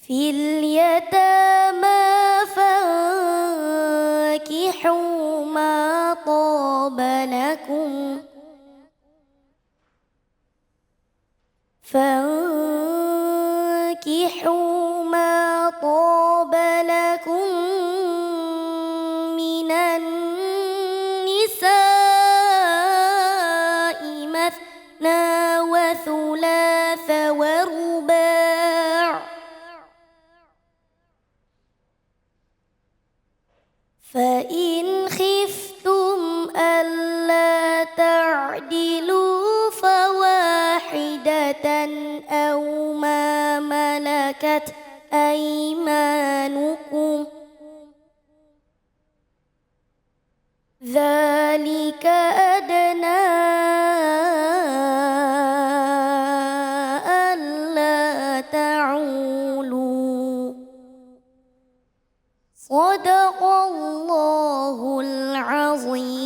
في اليتامى فانكحوا ما طاب لكم من النساء مثنى وثلاث ورباع فإن خفتم ألا تعدلوا فواحدة أو ما ملكت أيمانكم ذلك أدنى ألا تعولوا صدق الله العظيم.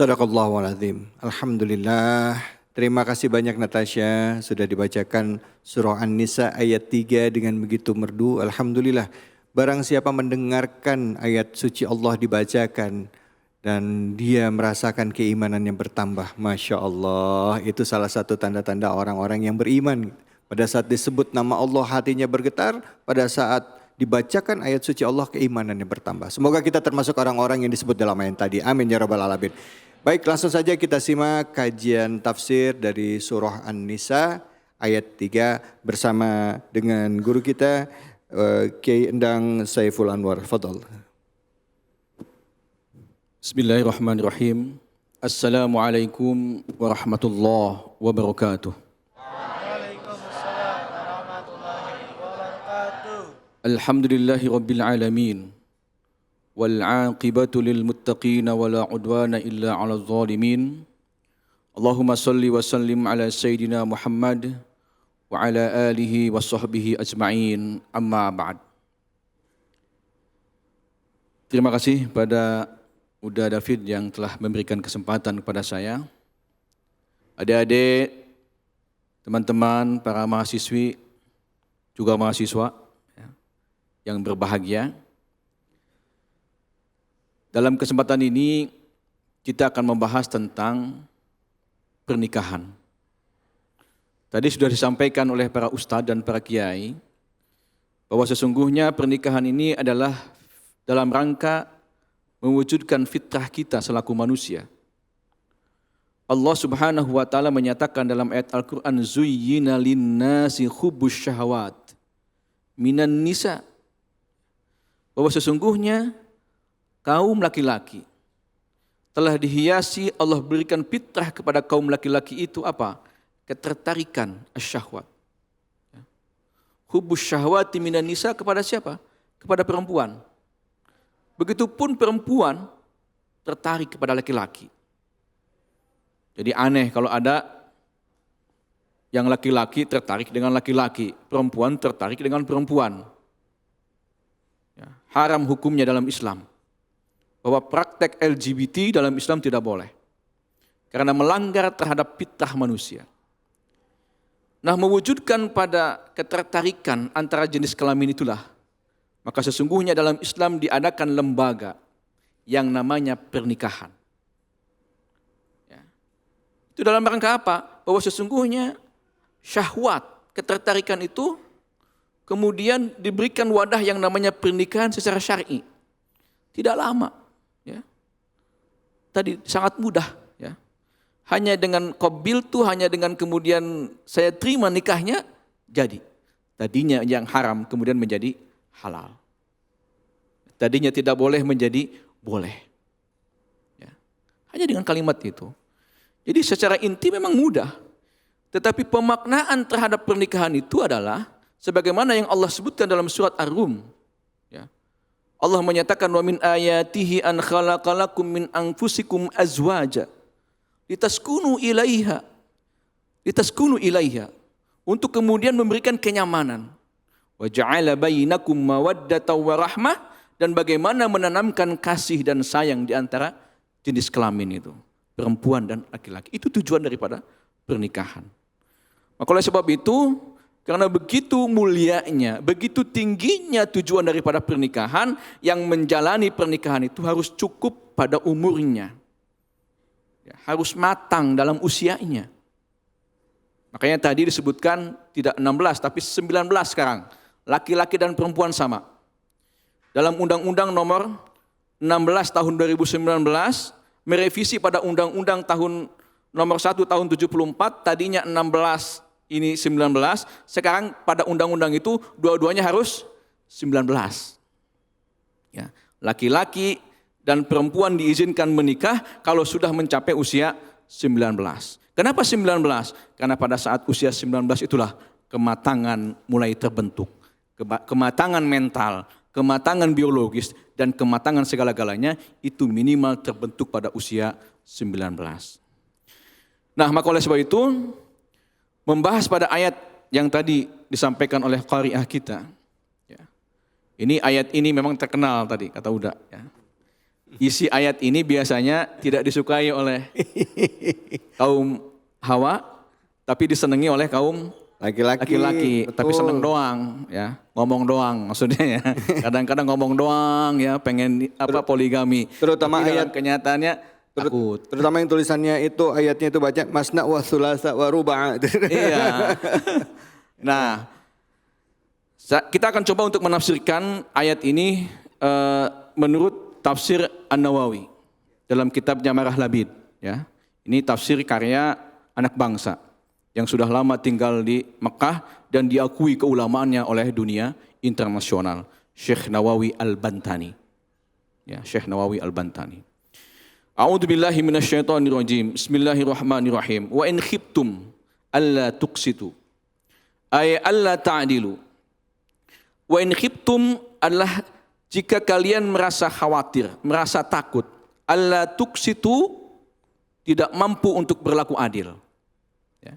Sadaqallahul azim. Alhamdulillah. Terima kasih banyak Natasha sudah dibacakan surah An-Nisa ayat 3 dengan begitu merdu. Alhamdulillah. Barang siapa mendengarkan ayat suci Allah dibacakan dan dia merasakan keimanan yang bertambah. Masya Allah, itu salah satu tanda-tanda orang-orang yang beriman. Pada saat disebut nama Allah hatinya bergetar, pada saat dibacakan ayat suci Allah keimanannya bertambah. Semoga kita termasuk orang-orang yang disebut dalam ayat tadi. Amin ya rabbal alamin. Baik, langsung saja kita simak kajian tafsir dari surah An-Nisa ayat 3 bersama dengan guru kita Kiai Endang Saiful Anwar. Fadhal. Bismillahirrahmanirrahim. Assalamualaikum warahmatullahi wabarakatuh. Waalaikumsalam warahmatullahi wabarakatuh. Alhamdulillahi rabbil alamin. Wal 'aqibatu lil muttaqin wa la 'udwana illa 'alal zalimin. Allahumma shalli wa sallim ala sayyidina Muhammad wa ala alihi wa sahbihi ajma'in. Amma ba'd. Terima kasih pada Uda David yang telah memberikan kesempatan kepada saya. Adik-adik, teman-teman, para mahasiswi, juga mahasiswa yang berbahagia. Dalam kesempatan ini kita akan membahas tentang pernikahan. Tadi sudah disampaikan oleh para ustadz dan para kiai bahwa sesungguhnya pernikahan ini adalah dalam rangka mewujudkan fitrah kita selaku manusia. Allah Subhanahu wa taala menyatakan dalam ayat Al-Qur'an zuyyina lin-nasi hubbus syahawat minan nisa, bahwa sesungguhnya kaum laki-laki telah dihiasi, Allah berikan fitrah kepada kaum laki-laki itu apa? Ketertarikan asyahwat. Hubbus syahwati minan nisa kepada siapa? Kepada perempuan. Begitupun perempuan tertarik kepada laki-laki. Jadi aneh kalau ada yang laki-laki tertarik dengan laki-laki, perempuan tertarik dengan perempuan. Haram hukumnya dalam Islam. Bahwa praktek LGBT dalam Islam tidak boleh. Karena melanggar terhadap fitrah manusia. Nah, mewujudkan pada ketertarikan antara jenis kelamin itulah, maka sesungguhnya dalam Islam diadakan lembaga yang namanya pernikahan. Ya. Itu dalam rangka apa? Bahwa sesungguhnya syahwat, ketertarikan itu kemudian diberikan wadah yang namanya pernikahan secara syar'i. Tidak lama. Ya. Tadi sangat mudah. Ya. Hanya dengan qabiltu, hanya dengan kemudian saya terima nikahnya, jadi. Tadinya yang haram kemudian menjadi halal. Tadinya tidak boleh menjadi boleh. Ya. Hanya dengan kalimat itu. Jadi secara inti memang mudah. Tetapi pemaknaan terhadap pernikahan itu adalah sebagaimana yang Allah sebutkan dalam surat Ar-Rum. Ya. Allah menyatakan wa min ayatihi an khalaqalakum min anfusikum azwaja litaskunu ilaiha. Litaskunu ilaiha. Untuk kemudian memberikan kenyamanan. Wa ja'ala bainakum mawaddatan wa rahmah, dan bagaimana menanamkan kasih dan sayang di antara jenis kelamin itu, perempuan dan laki-laki. Itu tujuan daripada pernikahan. Maka oleh sebab itu, karena begitu mulianya, begitu tingginya tujuan daripada pernikahan, yang menjalani pernikahan itu harus cukup pada umurnya. Ya, harus matang dalam usianya. Makanya tadi disebutkan tidak 16 tapi 19 sekarang. Laki-laki dan perempuan sama. Dalam Undang-Undang nomor 16 tahun 2019, merevisi pada Undang-Undang tahun nomor 1 tahun 74, tadinya 16, ini 19, sekarang pada undang-undang itu dua-duanya harus 19. Ya, laki-laki dan perempuan diizinkan menikah kalau sudah mencapai usia 19. Kenapa 19? Karena pada saat usia 19 itulah kematangan mulai terbentuk. Kematangan mental, kematangan biologis, dan kematangan segala-galanya itu minimal terbentuk pada usia 19. Nah, maka oleh sebab itu, membahas pada ayat yang tadi disampaikan oleh qari'ah kita. Ya. Ini ayat ini memang terkenal tadi, kata Uda. Ya. Isi ayat ini biasanya tidak disukai oleh kaum Hawa, tapi disenangi oleh kaum laki-laki. Tapi seneng doang, ya, ngomong doang maksudnya ya. Kadang-kadang ngomong doang, ya, pengen poligami. Terutama tapi ayat kenyataannya takut. Terutama yang tulisannya itu ayatnya itu baca masna wa sulasa wa ruba'. Iya. Nah, kita akan coba untuk menafsirkan ayat ini menurut tafsir An-Nawawi dalam kitabnya Marah Labid. Ya, ini tafsir karya anak bangsa yang sudah lama tinggal di Mekah dan diakui keulamaannya oleh dunia internasional, Syekh Nawawi Al-Bantani. Ya, Syekh Nawawi Al-Bantani. A'udzu billahi minasyaitonir rajim. Bismillahirrahmanirrahim. Wa in khiftum alla tuqsitu ay alla ta'dilu. Wa in khiftum adalah jika kalian merasa khawatir, merasa takut, alla tuqsitu tidak mampu untuk berlaku adil. Ya.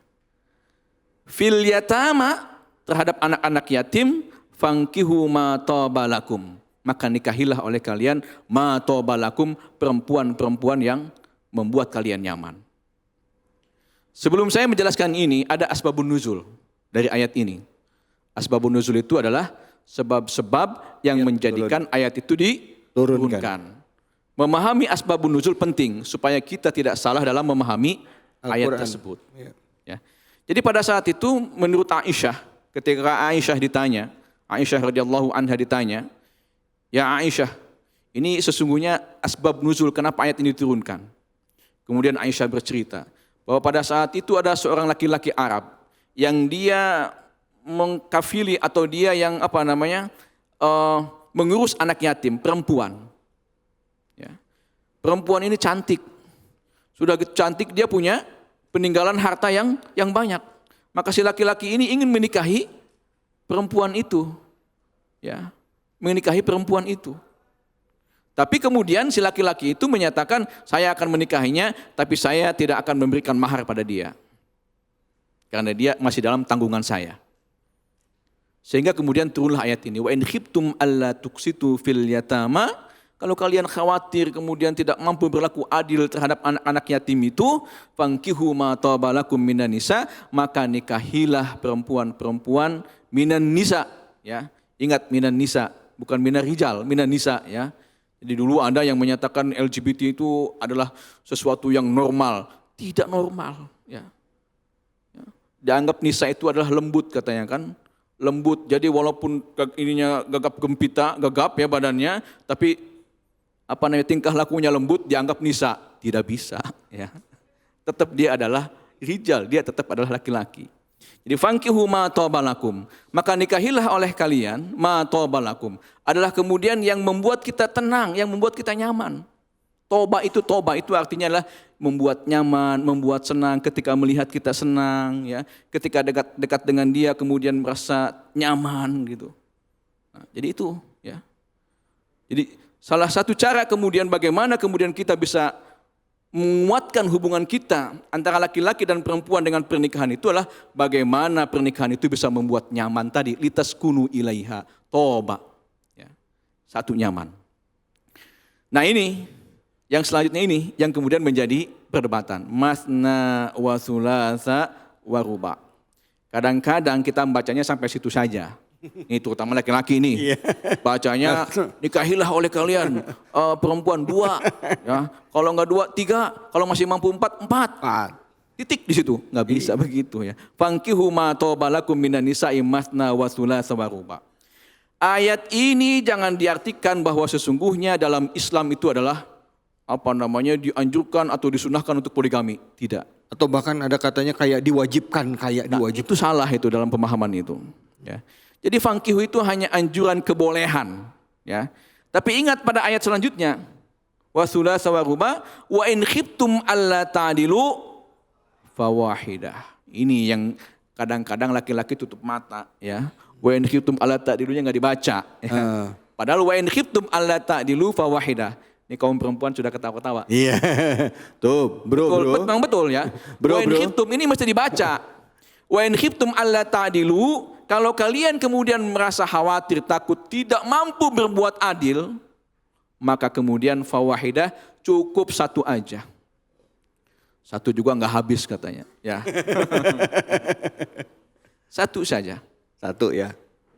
Fil yatama terhadap anak-anak yatim, fankihu ma taba lakum. Maka nikahilah oleh kalian ma taba lakum, perempuan-perempuan yang membuat kalian nyaman. Sebelum saya menjelaskan ini, ada asbabun nuzul dari ayat ini. Asbabun nuzul itu adalah sebab-sebab yang menjadikan ayat itu diturunkan. Memahami asbabun nuzul penting supaya kita tidak salah dalam memahami ayat tersebut. Ya. Jadi pada saat itu menurut Aisyah, ketika Aisyah ditanya, Aisyah radhiyallahu anha ditanya, "Ya Aisyah, ini sesungguhnya asbab nuzul kenapa ayat ini diturunkan?" Kemudian Aisyah bercerita bahwa pada saat itu ada seorang laki-laki Arab yang dia mengkafili atau dia yang mengurus anak yatim perempuan. Ya. Perempuan ini cantik, sudah cantik dia punya peninggalan harta yang banyak. Maka si laki-laki ini ingin menikahi perempuan itu, ya, menikahi perempuan itu. Tapi kemudian si laki-laki itu menyatakan, saya akan menikahinya, tapi saya tidak akan memberikan mahar pada dia, karena dia masih dalam tanggungan saya. Sehingga kemudian turunlah ayat ini, wa in khiftum alla tuqsitu fil yatama, kalau kalian khawatir kemudian tidak mampu berlaku adil terhadap anak-anak yatim itu, fankihu ma taba lakum minan nisa, maka nikahilah perempuan-perempuan minan nisa, ya. Ingat minan nisa, bukan minan rijal, minan nisa, ya. Jadi dulu ada yang menyatakan LGBT itu adalah sesuatu yang normal, tidak normal, ya. Dianggap nisa itu adalah lembut katanya kan, lembut. Jadi walaupun ininya gagap ya badannya, tapi tingkah lakunya lembut dianggap nisa, tidak bisa, ya. Tetap dia adalah rijal, dia tetap adalah laki-laki. Jadi fankihu ma taba lakum, maka nikahilah oleh kalian ma taba lakum, adalah kemudian yang membuat kita tenang, yang membuat kita nyaman. Toba itu artinya adalah membuat nyaman, membuat senang ketika melihat kita senang, ya. Ketika dekat dengan dia kemudian merasa nyaman gitu. Nah, jadi itu, ya. Jadi salah satu cara kemudian bagaimana kemudian kita bisa menguatkan hubungan kita antara laki-laki dan perempuan dengan pernikahan itu adalah bagaimana pernikahan itu bisa membuat nyaman tadi, litaskunu ilaiha, toba, ya. Satu nyaman. Nah ini Yang selanjutnya ini yang kemudian menjadi perdebatan. Masna wa thulatsa wa ruba. Kadang-kadang kita membacanya sampai situ saja. Ini terutama laki-laki ini. Bacanya nikahilah oleh kalian perempuan 2. Ya. Kalau enggak 2, 3. Kalau masih mampu 4, 4. Titik di situ. Enggak bisa begitu ya. Fankihu ma tobalakum minan nisa'i masna wa thulatsa wa ruba. Ayat ini jangan diartikan bahwa sesungguhnya dalam Islam itu adalah dianjurkan atau disunahkan untuk poligami. Tidak. Atau bahkan ada katanya kayak diwajibkan, diwajibkan. Itu salah itu dalam pemahaman itu. Ya. Jadi fankihu itu hanya anjuran kebolehan. Ya. Tapi ingat pada ayat selanjutnya. Wa thulatsa wa ruba wa in khiftum alla ta'dilu fawahidah. Ini yang kadang-kadang laki-laki tutup mata. Ya. Wa in khiftum alla ta'dilunya nggak dibaca. Ya. Padahal wa in khiftum alla ta'dilu fawahidah. Ini kaum perempuan sudah ketawa-ketawa. Iya. Tuh, bro. Memang betul ya. Wa in khiftum ini mesti dibaca. Wa in khiftum alla ta'dilu, kalau kalian kemudian merasa khawatir, takut tidak mampu berbuat adil, maka kemudian fawahidah cukup 1 aja. 1 juga enggak habis katanya, ya. 1 saja. 1 ya.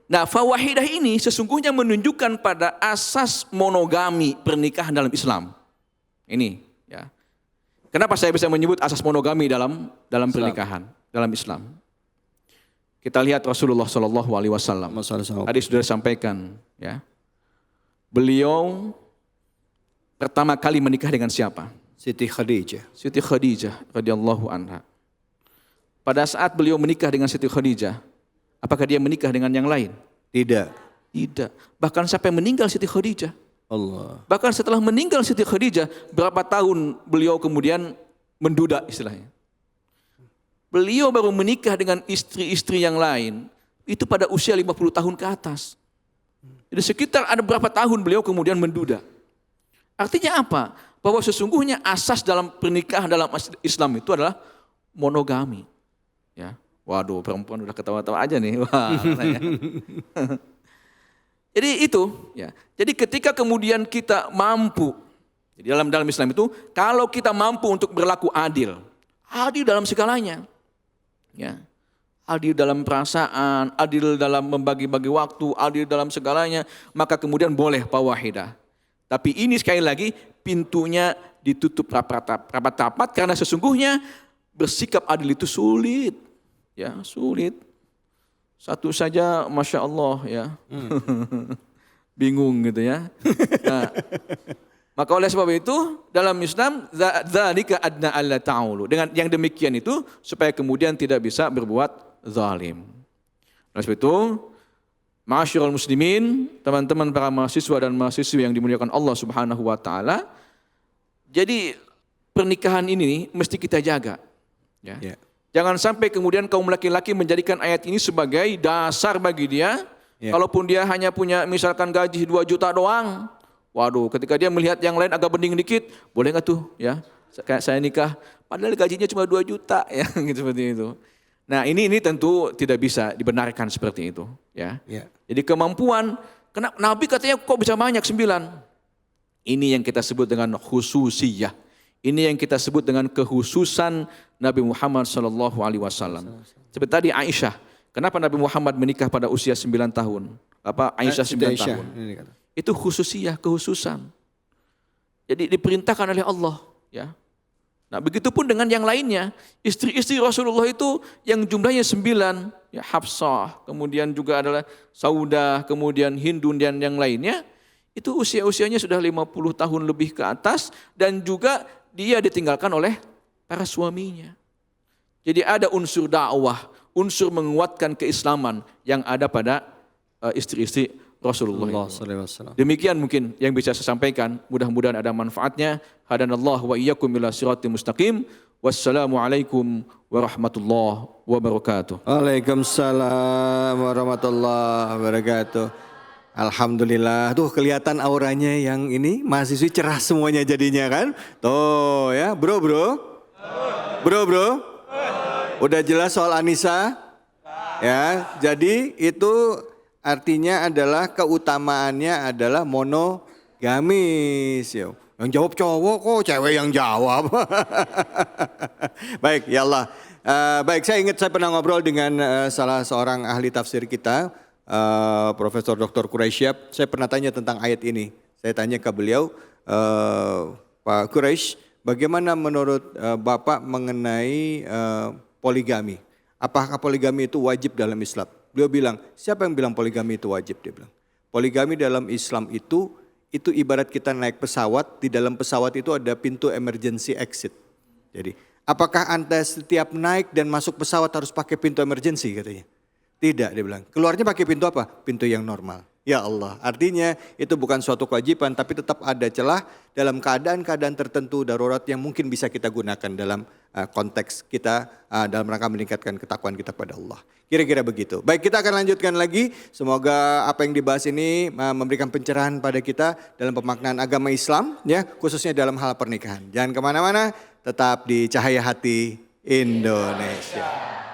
Nah, fawahidah ini sesungguhnya menunjukkan pada asas monogami pernikahan dalam Islam. Ini, ya. Kenapa saya bisa menyebut asas monogami dalam pernikahan dalam Islam? Kita lihat Rasulullah SAW. Tadi sudah disampaikan, ya. Beliau pertama kali menikah dengan siapa? Siti Khadijah. Siti Khadijah radhiyallahu anha. Pada saat beliau menikah dengan Siti Khadijah, apakah dia menikah dengan yang lain? Tidak. Tidak. Bahkan sampai meninggal Siti Khadijah. Allah. Bahkan setelah meninggal Siti Khadijah, berapa tahun beliau kemudian menduda istilahnya. Beliau baru menikah dengan istri-istri yang lain, itu pada usia 50 tahun ke atas. Jadi sekitar ada berapa tahun beliau kemudian menduda. Artinya apa? Bahwa sesungguhnya asas dalam pernikahan dalam Islam itu adalah monogami. Ya. Waduh, perempuan udah ketawa-tawa aja nih. Wah, ya. Jadi itu, ya. Jadi ketika kemudian kita mampu, jadi dalam Islam itu, kalau kita mampu untuk berlaku adil dalam segalanya, ya, adil dalam perasaan, adil dalam membagi-bagi waktu, adil dalam segalanya, maka kemudian boleh fawahidah. Tapi ini sekali lagi pintunya ditutup rapat-rapat karena sesungguhnya bersikap adil itu sulit. Ya, sulit. 1 saja Masya Allah ya. Bingung gitu ya. Nah, maka oleh sebab itu dalam Islam dzalika adna alla ta'ulu. Dengan yang demikian itu supaya kemudian tidak bisa berbuat zalim. Oleh sebab itu ma'asyiral muslimin, teman-teman para mahasiswa dan mahasiswi yang dimuliakan Allah Subhanahu wa taala. Jadi pernikahan ini mesti kita jaga. Ya. Yeah. Jangan sampai kemudian kaum laki-laki menjadikan ayat ini sebagai dasar bagi dia. Yeah. Kalaupun dia hanya punya misalkan gaji 2 juta doang. Waduh, ketika dia melihat yang lain agak bening dikit, boleh nggak tuh ya? Kayak saya nikah, padahal gajinya cuma 2 juta ya, gitu seperti itu. Nah ini tentu tidak bisa dibenarkan seperti itu. Ya. Yeah. Jadi kemampuan, karena Nabi katanya kok bisa banyak 9. Ini yang kita sebut dengan khususiyah. Ini yang kita sebut dengan kekhususan Nabi Muhammad SAW. Seperti tadi Aisyah, kenapa Nabi Muhammad menikah pada usia 9 tahun? Aisyah 9 tahun. Itu khususiyah, kekhususan. Jadi diperintahkan oleh Allah. Ya. Nah begitupun dengan yang lainnya. Istri-istri Rasulullah itu yang jumlahnya 9. Ya, Hafsah, kemudian juga adalah Saudah, kemudian Hindun dan yang lainnya. Itu usia-usianya sudah 50 tahun lebih ke atas dan juga dia ditinggalkan oleh para suaminya. Jadi ada unsur dakwah, unsur menguatkan keislaman yang ada pada istri-istri Rasulullah. Demikian mungkin yang bisa saya sampaikan. Mudah-mudahan ada manfaatnya. Hadanallahu wa iyyakum ila siratal mustaqim. Wassalamualaikum warahmatullahi wabarakatuh. Waalaikumsalam warahmatullahi wabarakatuh. Alhamdulillah, tuh kelihatan auranya yang ini mahasiswi cerah semuanya jadinya kan. Tuh ya, bro. Udah jelas soal Anissa? Ya, jadi itu artinya adalah keutamaannya adalah monogamis. Ya. Yang jawab cowok kok, cewek yang jawab. Baik, ya Allah. Baik, saya ingat saya pernah ngobrol dengan salah seorang ahli tafsir kita, Profesor Dr. Quraisyab. Saya pernah tanya tentang ayat ini. Saya tanya ke beliau, Pak Quraisy, bagaimana menurut Bapak mengenai poligami? Apakah poligami itu wajib dalam Islam? Beliau bilang, siapa yang bilang poligami itu wajib? Dia bilang, poligami dalam Islam itu ibarat kita naik pesawat, di dalam pesawat itu ada pintu emergency exit. Jadi, apakah Anda setiap naik dan masuk pesawat harus pakai pintu emergency katanya? Tidak, dia bilang. Keluarnya pakai pintu apa? Pintu yang normal. Ya Allah, artinya itu bukan suatu kewajiban, tapi tetap ada celah dalam keadaan-keadaan tertentu darurat yang mungkin bisa kita gunakan dalam konteks kita dalam rangka meningkatkan ketakwaan kita pada Allah. Kira-kira begitu. Baik, kita akan lanjutkan lagi. Semoga apa yang dibahas ini memberikan pencerahan pada kita dalam pemaknaan agama Islam, ya, khususnya dalam hal pernikahan. Jangan kemana-mana, tetap di Cahaya Hati Indonesia.